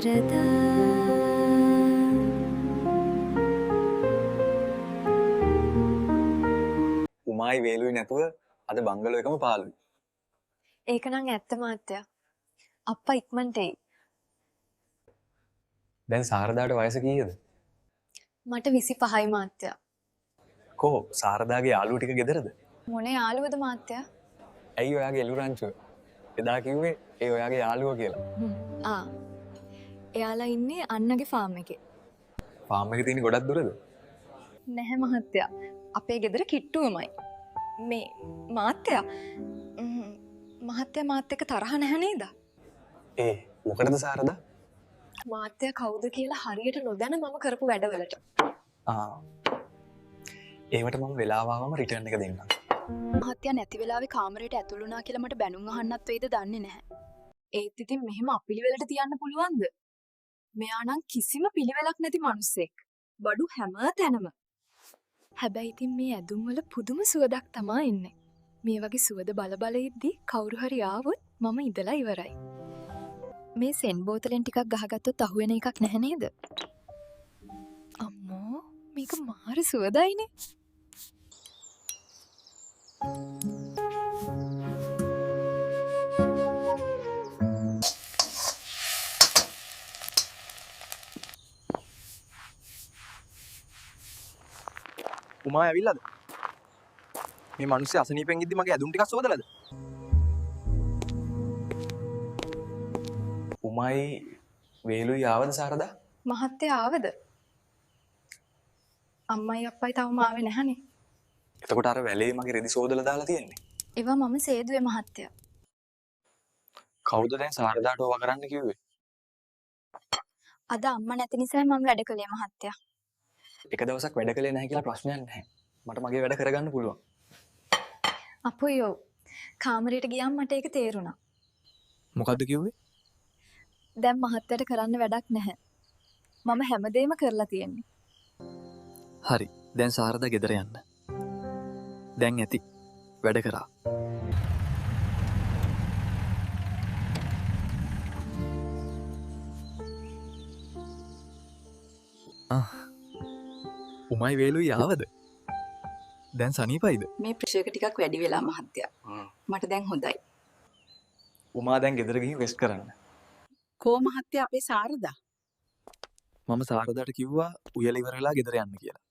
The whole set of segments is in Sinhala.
සාරදා උමායි වේලුයි නැතුව අද බංගලෝ එකම පාළුයි. ඒක නම් ඇත්ත මාත්‍යා. අප්පා ඉක්මනට එයි. දැන් සාරදාට වයස කීයද? මට 25යි මාත්‍යා. කෝ සාරදාගේ යාළුවෝ ටික ගෙදරද? මොනේ යාළුවද මාත්‍යා? ඇයි ඔයාගේ එළු රංචුව? එදා කිව්වේ ඒ ඔයාගේ යාළුවෝ කියලා. ආ. එයාලා ඉන්නේ අන්නගේ ෆාම් එකේ. ෆාම් එකේ තියෙන ගොඩක් දුරද? නැහැ මහත්තයා. අපේ ගෙදර කිට්ටුවමයි. මේ මාත්‍යා මහත්තයා මාත් එක්ක තරහ නැහැ නේද? ඒ මොකටද සාරදා? මාත්‍යා කවුද කියලා හරියට නොදැන මම කරපු වැඩවලට. ඒවට මම වෙලාව ආවම රිටර්න් එක දෙන්නම්. මහත්තයා නැති වෙලාවේ කාමරයට ඇතුළු වුණා කියලා මට බැනුම් අහන්නත් වෙයිද දන්නේ නැහැ. ඒත් ඉතින් මෙහෙම අපිලිවෙලට තියන්න පුළුවන්ද? මෙයා නම් කිසිම පිළිවෙලක් නැති මිනිස්සෙක්. බඩු හැම තැනම. හැබැයි ඉතින් මේ ඇඳුම් වල පුදුම සුවඳක් තමයි ඉන්නේ. මේ වගේ සුවඳ බල ඉද්දි කවුරු හරි ආවොත් මම ඉඳලා ඉවරයි. මේ සෙන් බෝතලෙන් ටිකක් ගහගත්තොත් අහුවෙන එකක් නැහැ නේද? අම්මෝ මේක මාර සුවඳයිනේ. උමා ඇවිල්ලාද? මේ මිනිස්සු අසනීපෙන් ඉද්දි මගේ ඇඳුම් ටිකක් සෝදලාද? උමායි වේලුයි ආවද සාරදා? මහත්තයා ආවද? අම්මයි අප්පයි තවම ආවේ නැහනේ. එතකොට අර වැලේ මගේ රෙදි සෝදලා දාලා තියෙන්නේ. ඒවා මම සේදුවේ මහත්තයා. කවුද දැන් සාරදාට ඕවා කරන්න කිව්වේ? අද අම්මා නැති නිසා මම වැඩ කළේ මහත්තයා. එක දවසක් වැඩ කළේ නැහැ කියලා ප්‍රශ්නයක් නැහැ. මට මගේ වැඩ කරගන්න පුළුවන්. අපොයෝ කාමරයට ගියාම මට ඒක තේරුණා. මොකද්ද කිව්වේ? දැන් මහත්තයාට කරන්න වැඩක් නැහැ. මම හැමදේම කරලා තියෙන්නේ. හරි. දැන් සාරදා ගෙදර යන්න. දැන් ඇති. වැඩ කරා. උමයි වේලුයි ආවද? දැන් සනීපයිද? මේ ප්‍රෙෂර් එක ටිකක් වැඩි වෙලා මහත්තයා. මට දැන් හොඳයි. උමා දැන් ගෙදර ගිහින් රෙස්ට් කරන්න. කෝ මහත්තයා අපේ සාරදා? මම සාරදාට කිව්වා උයල ඉවර වෙලා ගෙදර යන්න කියලා.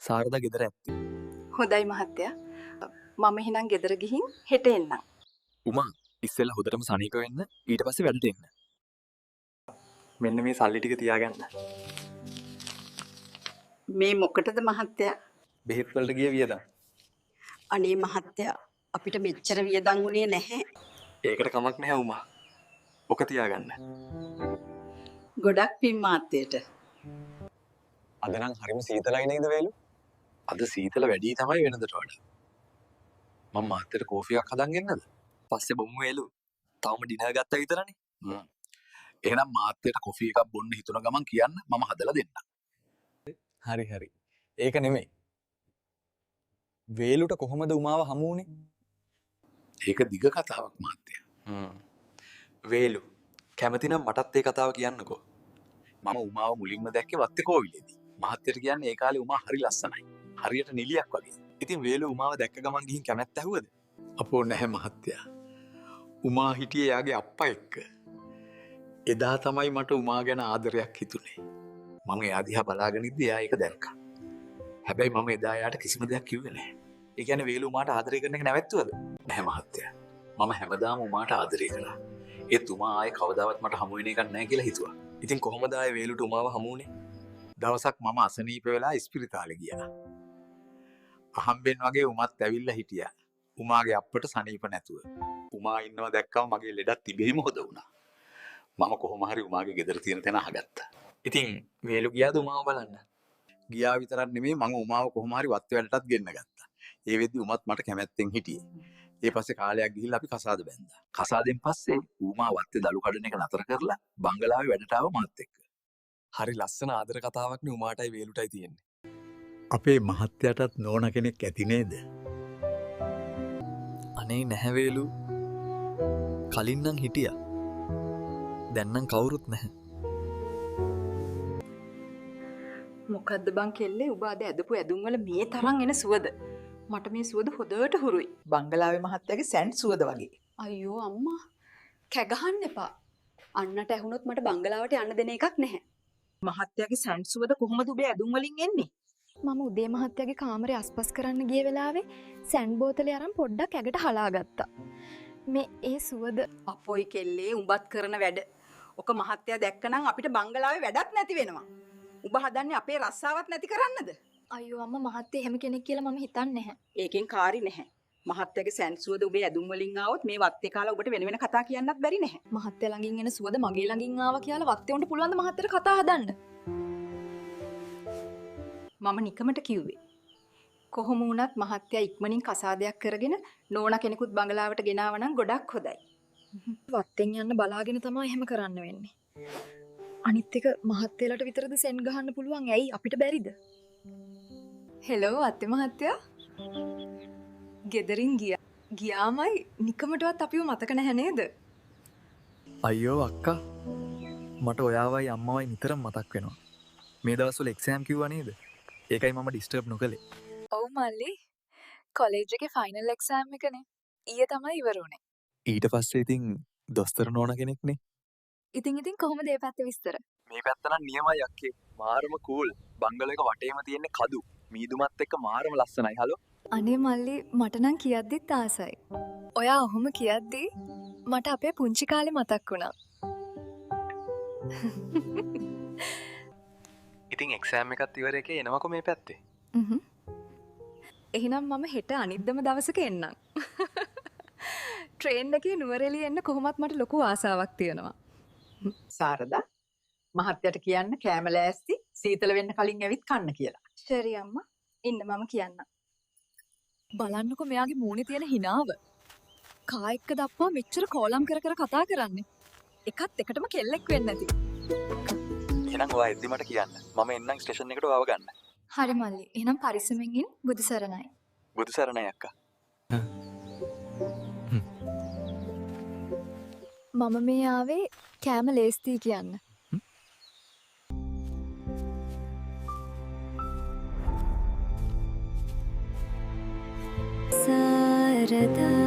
සාරදා ගෙදර ඇත්තේ. හොඳයි මහත්තයා. මම එහෙනම් ගෙදර ගිහින් හෙට එන්නම්. උමා ඉස්සෙල්ලා හොදටම සනීප වෙන්න ඊට පස්සේ වැඩට එන්න. මෙන්න මේ සල්ලි ටික තියාගන්න. මේ මොකටද මහත්තයා? බෙහෙත් වලට ගිය වියදම්. අනේ මහත්තයා අපිට මෙච්චර වියදම් උනේ නැහැ. ඒකට කමක් නැහැ උමා. ඔක තියාගන්න. ගොඩක් පින් මාත්‍යට. අද නම් හරිම සීතලයි නේද වේලු? අද සීතල වැඩි තමයි වෙනදට වඩා. මම මාත්‍යට කෝෆි එකක් හදන් ගෙන්නද? පස්සේ බොමු වේලු. තාම ඩිනර් ගත්තා විතරනේ. එහෙනම් මාත්‍යට කොෆි එකක් බොන්න හිතුන ගමන් කියන්න මම හදලා දෙන්නම්. හරි හරි. ඒක නෙමෙයි. වේලුට කොහොමද උමාව හමු වුනේ? ඒක දිග කතාවක් මාත්‍යා. වේලු කැමති නම් මටත් ඒ කතාව කියන්නකෝ. මම උමාව මුලින්ම දැක්කේ වත්තේ කෝවිලේදී. මහත්තයට කියන්නේ ඒ කාලේ උමා හරි ලස්සනයි. හරියට නිලියක් වගේ. ඉතින් වේලු උමාව දැක්ක ගමන් ගිහින් කැමැත්ත ඇහුවද? අපෝ නැහැ මහත්තයා. උමා හිටියේ යාගේ අප්පා එක්ක. එදා තමයි මට උමා ගැන ආදරයක් හිතුනේ. මම එයා දිහා බලාගෙන ඉද්දි එයා ඒක දැක්කා. හැබැයි මම එදා එයාට කිසිම දෙයක් කිව්වේ නැහැ. ඒ කියන්නේ වේලු උමාට ආදරය කරන එක නැවැත්තුවද? නැහැ මහත්තයා. මම හැමදාම උමාට ආදරය කළා. ඒත් උමා ආයේ කවදාවත් මට හමු වෙන එකක් නැහැ කියලා හිතුවා. ඉතින් කොහොමද ආයේ වේලුට උමාව හමු වුනේ? දවසක් මම අසනීප වෙලා ඉස්පිරිතාලේ ගියා. අහම්බෙන් වගේ උමත් ඇවිල්ලා හිටියා. උමාගේ අප්පට සනීප නැතුව. උමා ඉන්නවා දැක්කම මගේ ලෙඩක් තිබෙහිම හොද වුණා. මම කොහොම හරි උමාගේ ගෙදර තියෙන තැන අහගත්තා. ඉතින් වේලු ගියාද උමාව බලන්න? ගියා විතරක් නෙමෙයි මම උමාව කොහොම හරි වත් වැඩටත් ගෙන්න ගත්තා. ඒ වෙද්දි උමත් මට කැමැත්තෙන් හිටියේ. ඒ පස්සේ කාලයක් ගිහිල්ලා අපි කසාද බැන්දා. කසාදෙන් පස්සේ ඌමා වත්තේ දලු කඩන එක නතර කරලා බංගලාවේ වැඩට ආව මාත් එක්ක. හරි ලස්සන ආදර කතාවක් නේ උමාටයි වේලුටයි තියෙන්නේ. අපේ මහත්තයාටත් නෝන කෙනෙක් ඇති නේද? අනේ නැහැ වේලු. කලින් නම් හිටියා. දැන් නම් කවුරුත් නැහැ. මොකද්ද බං කෙල්ලේ ඔබ අද ඇදපු ඇඳුම් වල මේ තරම් එන සුවද? මට මේ සුවද හොදට හුරුයි. බංගලාවේ මහත්තයාගේ සැන්ඩ් සුවද වගේ. අයියෝ අම්මා කැගහන්න එපා. අන්නට ඇහුනොත් මට බංගලාවට යන්න දෙන එකක් නැහැ. මහත්තයාගේ සැන්ඩ් සුවද කොහොමද ඔබේ ඇඳුම් වලින් එන්නේ? මම උදේ මහත්තයාගේ කාමරේ අස්පස් කරන්න ගිය වෙලාවේ සැන්ඩ් බෝතලේ අරන් පොඩ්ඩක් ඇඟට හලාගත්තා. මේ ඒ සුවද අපොයි කෙල්ලේ උඹත් කරන වැඩ. ඔක මහත්තයා දැක්කනම් අපිට බංගලාවේ වැඩක් නැති වෙනවා. උඹ හදන්නේ අපේ රස්සාවත් නැති කරන්නද? අයියෝ අම්මා මහත්තයා එහෙම කෙනෙක් කියලා මම හිතන්නේ නැහැ. ඒකෙන් කාරි නැහැ. මහත්තයාගේ සැන්සුවද ඔබේ ඇඳුම් වලින් ආවොත් මේ වත්තේ කාලා ඔබට වෙන වෙන කතා කියන්නත් බැරි නැහැ. මහත්තයා ළඟින් එන සුවද මගේ ළඟින් ආවා කියලා වත්තේ උන්ට පුළුවන් ද මහත්තයාට කතා හදන්න? මම නිකමට කිව්වේ. කොහොම වුණත් මහත්තයා ඉක්මනින් කසාදයක් කරගෙන නෝනා කෙනෙකුත් බංගලාවට ගෙනාව නම් ගොඩක් හොඳයි. වත්තෙන් යන්න බලාගෙන තමයි එහෙම කරන්න වෙන්නේ. අනිත් එක මහත්තයලට විතරද සෙන් ගහන්න පුළුවන්. ඇයි අපිට බැරිද? හෙලෝ අත්තේ මහත්තයා. ගෙදරින් ගියාමයි නිකමටවත් අපිව මතක නැහැ නේද? අයියෝ අක්කා මට ඔයාවයි අම්මවයි නිතරම මතක් වෙනවා. මේ දවස්වල එක්සෑම් කිව්වා නේද? ඒකයි මම ඩිස්ටර්බ් නොකළේ. ඔව් මල්ලි. කොලෙජ් එකේ ෆයිනල් එක්සෑම් එකනේ. ඊයේ තමයි ඉවර වුනේ. ඊට පස්සේ ඉතින් දොස්තර නෝන කෙනෙක්නේ. ඉතින් කොහොමද මේ පැත්තේ විස්තර? මේ පැත්ත නම් නියමයි අක්කේ. මාරම කූල්. බංගලෝ එක වටේම තියෙන්නේ කදු. මීදුමත් එක්ක මාරම ලස්සනයි. හලෝ. අනේ මල්ලි මට නම් කියද්දිත් ආසයි. ඔයා ඔහොම කියද්දි මට අපේ පුංචි කාලේ මතක් වුණා. ඉතින් එක්සෑම් එකත් ඉවර එකේ එනවකො මේ පැත්තේ. එහෙනම් මම හෙට අනිද්දම දවසක එන්නම්. ට්‍රේන් එකේ නුවරඑළිය එන්න කොහොමත් මට ලොකු ආසාවක් තියෙනවා. සාරදා මහත්තයාට කියන්න කෑම ලෑස්ති සීතල වෙන්න කලින් ඇවිත් කන්න කියලා. ශරි අම්මා ඉන්න මම කියන්නම්. බලන්නකො මෙයාගේ මූණේ තියෙන හිනාව. කා එක්ක දප්පා මෙච්චර කෝලම් කර කර කතා කරන්නේ. එකත් එකටම කෙල්ලෙක් වෙන්නේ නැති. එහෙනම් ඔයා එද්දි මට කියන්න. මම එන්නම් ස්ටේෂන් එකට ඔයාව ගන්න. හරි මල්ලි. එහෙනම් පරිස්සමෙන් ඉන්න. බුදු සරණයි. බුදු සරණයි අක්කා. මම මේ ආවේ කෑම ලේස්ති කියන්න. සරදා